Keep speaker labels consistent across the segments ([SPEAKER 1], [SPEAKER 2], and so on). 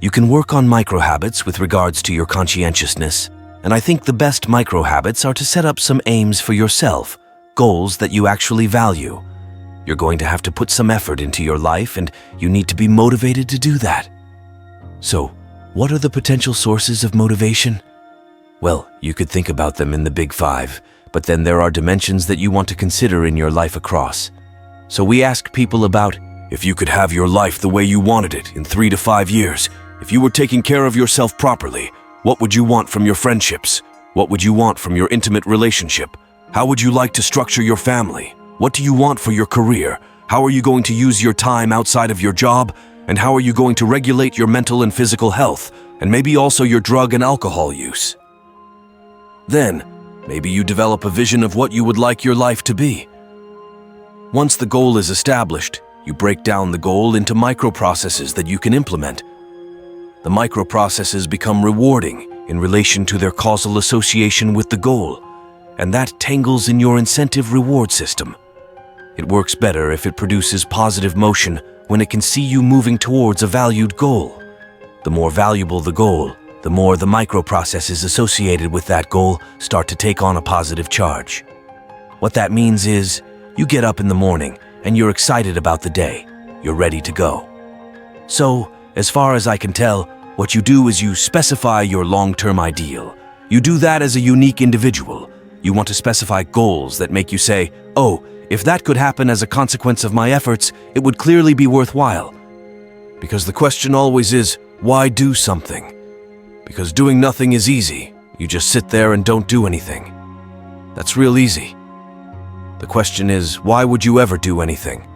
[SPEAKER 1] You can work on micro-habits with regards to your conscientiousness, and I think the best micro-habits are to set up some aims for yourself, goals that you actually value. You're going to have to put some effort into your life, and you need to be motivated to do that. So, what are the potential sources of motivation? Well, you could think about them in the big five, but then there are dimensions that you want to consider in your life across. So we ask people about, if you could have your life the way you wanted it in 3 to 5 years, if you were taking care of yourself properly, what would you want from your friendships? What would you want from your intimate relationship? How would you like to structure your family? What do you want for your career? How are you going to use your time outside of your job? And how are you going to regulate your mental and physical health, and maybe also your drug and alcohol use? Then, maybe you develop a vision of what you would like your life to be. Once the goal is established, you break down the goal into microprocesses that you can implement. The microprocesses become rewarding in relation to their causal association with the goal, and that tangles in your incentive reward system. It works better if it produces positive motion when it can see you moving towards a valued goal. The more valuable the goal, the more the microprocesses associated with that goal start to take on a positive charge. What that means is, you get up in the morning and you're excited about the day. You're ready to go. So, as far as I can tell, what you do is you specify your long-term ideal. You do that as a unique individual. You want to specify goals that make you say, oh, if that could happen as a consequence of my efforts, it would clearly be worthwhile. Because the question always is, why do something? Because doing nothing is easy. You just sit there and don't do anything. That's real easy. The question is, why would you ever do anything?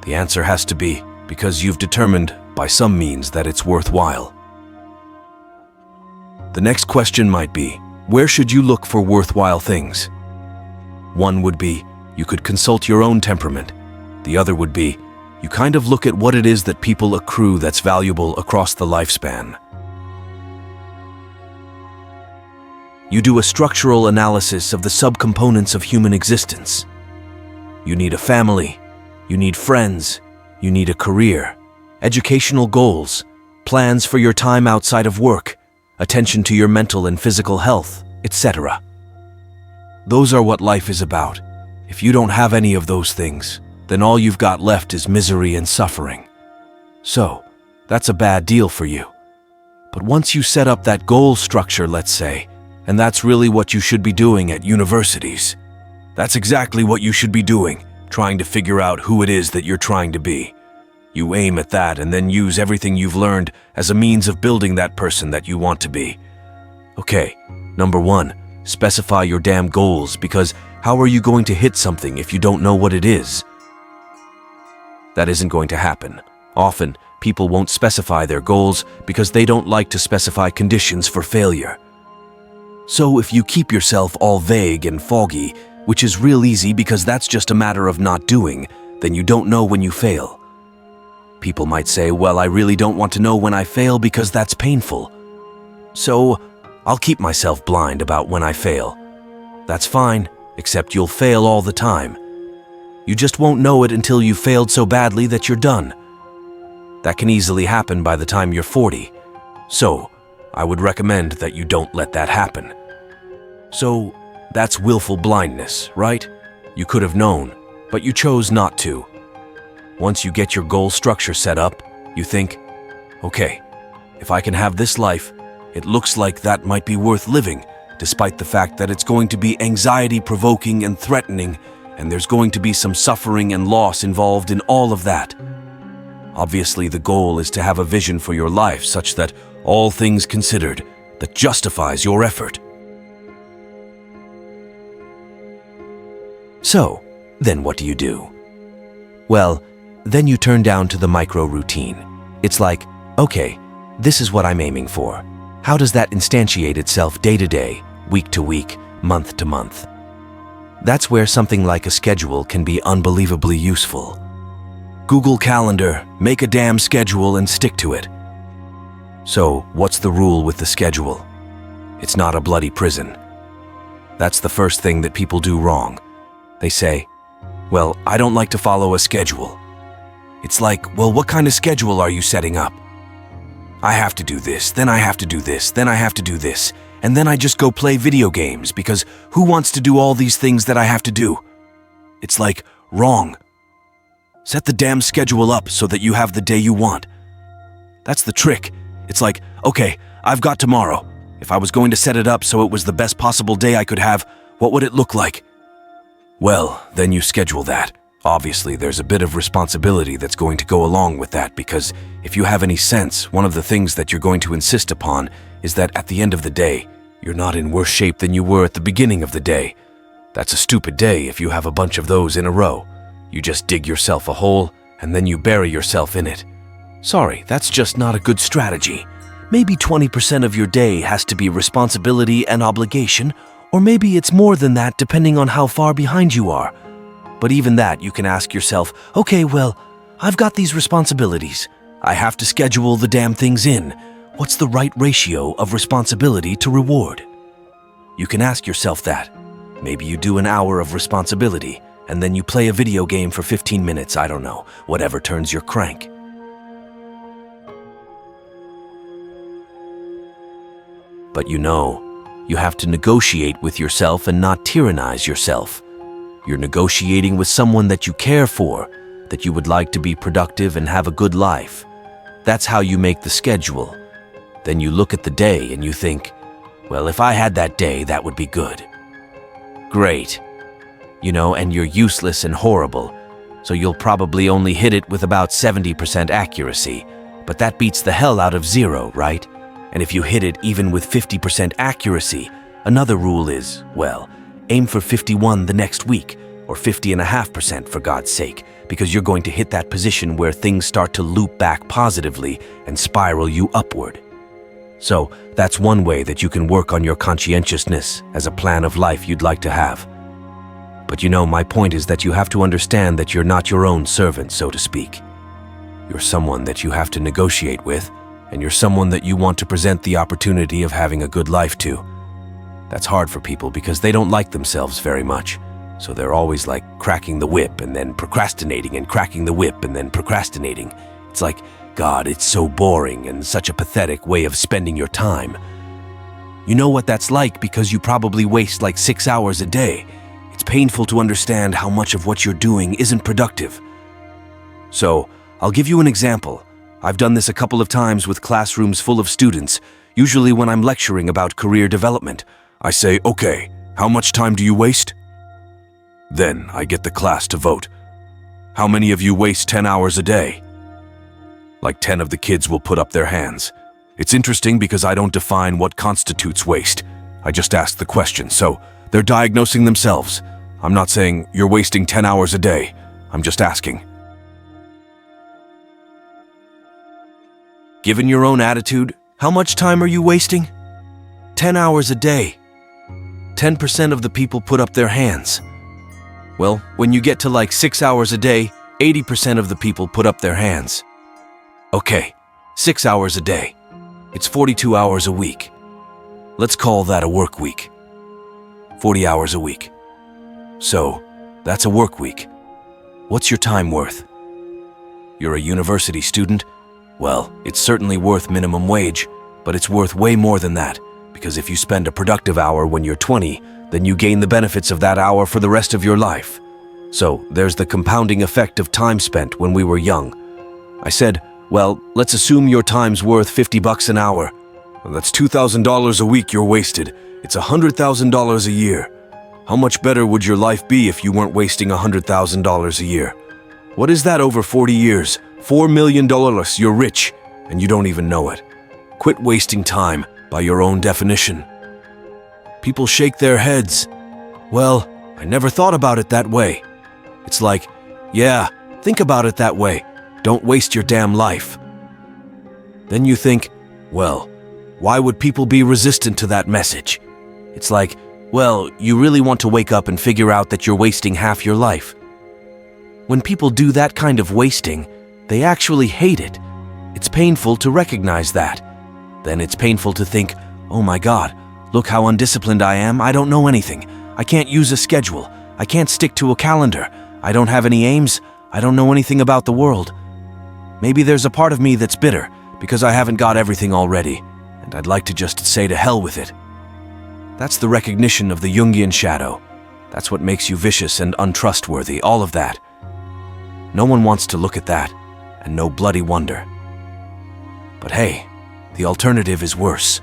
[SPEAKER 1] The answer has to be, because you've determined by some means that it's worthwhile. The next question might be, where should you look for worthwhile things? One would be, you could consult your own temperament. The other would be, you kind of look at what it is that people accrue that's valuable across the lifespan. You do a structural analysis of the subcomponents of human existence. You need a family, you need friends, you need a career, educational goals, plans for your time outside of work, attention to your mental and physical health, etc. Those are what life is about. If you don't have any of those things, then all you've got left is misery and suffering. So, that's a bad deal for you. But once you set up that goal structure, let's say, and that's really what you should be doing at universities. That's exactly what you should be doing, trying to figure out who it is that you're trying to be. You aim at that and then use everything you've learned as a means of building that person that you want to be. Okay, number 1, specify your damn goals, because how are you going to hit something if you don't know what it is? That isn't going to happen. Often, people won't specify their goals because they don't like to specify conditions for failure. So if you keep yourself all vague and foggy, which is real easy because that's just a matter of not doing, then you don't know when you fail. People might say, well, I really don't want to know when I fail because that's painful. So I'll keep myself blind about when I fail. That's fine, except you'll fail all the time. You just won't know it until you've failed so badly that you're done. That can easily happen by the time you're 40. So I would recommend that you don't let that happen. So that's willful blindness, right? You could have known, but you chose not to. Once you get your goal structure set up, you think, okay, if I can have this life, it looks like that might be worth living, despite the fact that it's going to be anxiety-provoking and threatening, and there's going to be some suffering and loss involved in all of that. Obviously, the goal is to have a vision for your life such that, all things considered, that justifies your effort. So, then what do you do? Well, then you turn down to the micro-routine. It's like, okay, this is what I'm aiming for. How does that instantiate itself day to day, week to week, month to month? That's where something like a schedule can be unbelievably useful. Google Calendar, make a damn schedule and stick to it. So, what's the rule with the schedule? It's not a bloody prison. That's the first thing that people do wrong. They say, well, I don't like to follow a schedule. It's like, well, what kind of schedule are you setting up? I have to do this, then I have to do this, then I have to do this, and then I just go play video games because who wants to do all these things that I have to do? It's like, wrong. Set the damn schedule up so that you have the day you want. That's the trick. It's like, okay, I've got tomorrow. If I was going to set it up so it was the best possible day I could have, what would it look like? Well, then you schedule that. Obviously, there's a bit of responsibility that's going to go along with that because if you have any sense, one of the things that you're going to insist upon is that at the end of the day, you're not in worse shape than you were at the beginning of the day. That's a stupid day if you have a bunch of those in a row. You just dig yourself a hole and then you bury yourself in it. Sorry, that's just not a good strategy. Maybe 20% of your day has to be responsibility and obligation, or maybe it's more than that depending on how far behind you are. But even that, you can ask yourself, okay, well, I've got these responsibilities. I have to schedule the damn things in. What's the right ratio of responsibility to reward? You can ask yourself that. Maybe you do an hour of responsibility, and then you play a video game for 15 minutes, I don't know, whatever turns your crank. But you have to negotiate with yourself and not tyrannize yourself. You're negotiating with someone that you care for, that you would like to be productive and have a good life. That's how you make the schedule. Then you look at the day and you think, well, if I had that day, that would be good. Great. And you're useless and horrible, so you'll probably only hit it with about 70% accuracy, but that beats the hell out of 0, right? And if you hit it even with 50% accuracy, another rule is, well, aim for 51 the next week, or 50.5% for God's sake, because you're going to hit that position where things start to loop back positively and spiral you upward. So that's one way that you can work on your conscientiousness as a plan of life you'd like to have. But my point is that you have to understand that you're not your own servant, so to speak. You're someone that you have to negotiate with, and you're someone that you want to present the opportunity of having a good life to. That's hard for people because they don't like themselves very much. So they're always like cracking the whip and then procrastinating and cracking the whip and then procrastinating. It's like, God, it's so boring and such a pathetic way of spending your time. You know what that's like because you probably waste like 6 hours a day. It's painful to understand how much of what you're doing isn't productive. So, I'll give you an example. I've done this a couple of times with classrooms full of students, usually when I'm lecturing about career development. I say, okay, how much time do you waste? Then I get the class to vote. How many of you waste 10 hours a day? Like 10 of the kids will put up their hands. It's interesting because I don't define what constitutes waste. I just ask the question, so they're diagnosing themselves. I'm not saying you're wasting 10 hours a day. I'm just asking. Given your own attitude, how much time are you wasting? 10 hours a day. 10% of the people put up their hands. Well, when you get to like 6 hours a day, 80% of the people put up their hands. Okay, 6 hours a day. It's 42 hours a week. Let's call that a work week. 40 hours a week. So, that's a work week. What's your time worth? You're a university student? Well, it's certainly worth minimum wage, but it's worth way more than that, because if you spend a productive hour when you're 20, then you gain the benefits of that hour for the rest of your life. So, there's the compounding effect of time spent when we were young. I said, well, let's assume your time's worth $50 an hour. Well, that's $2,000 a week you're wasted. It's $100,000 a year. How much better would your life be if you weren't wasting $100,000 a year? What is that over 40 years? $4 million, you're rich, and you don't even know it. Quit wasting time by your own definition. People shake their heads. Well, I never thought about it that way. It's like, yeah, think about it that way. Don't waste your damn life. Then you think, well, why would people be resistant to that message? It's like, well, you really want to wake up and figure out that you're wasting half your life. When people do that kind of wasting, they actually hate it. It's painful to recognize that. Then it's painful to think, oh my God, look how undisciplined I am. I don't know anything. I can't use a schedule. I can't stick to a calendar. I don't have any aims. I don't know anything about the world. Maybe there's a part of me that's bitter. because I haven't got everything already, and I'd like to just say to hell with it. That's the recognition of the Jungian shadow. That's what makes you vicious and untrustworthy, all of that. No one wants to look at that, and no bloody wonder. But hey, the alternative is worse.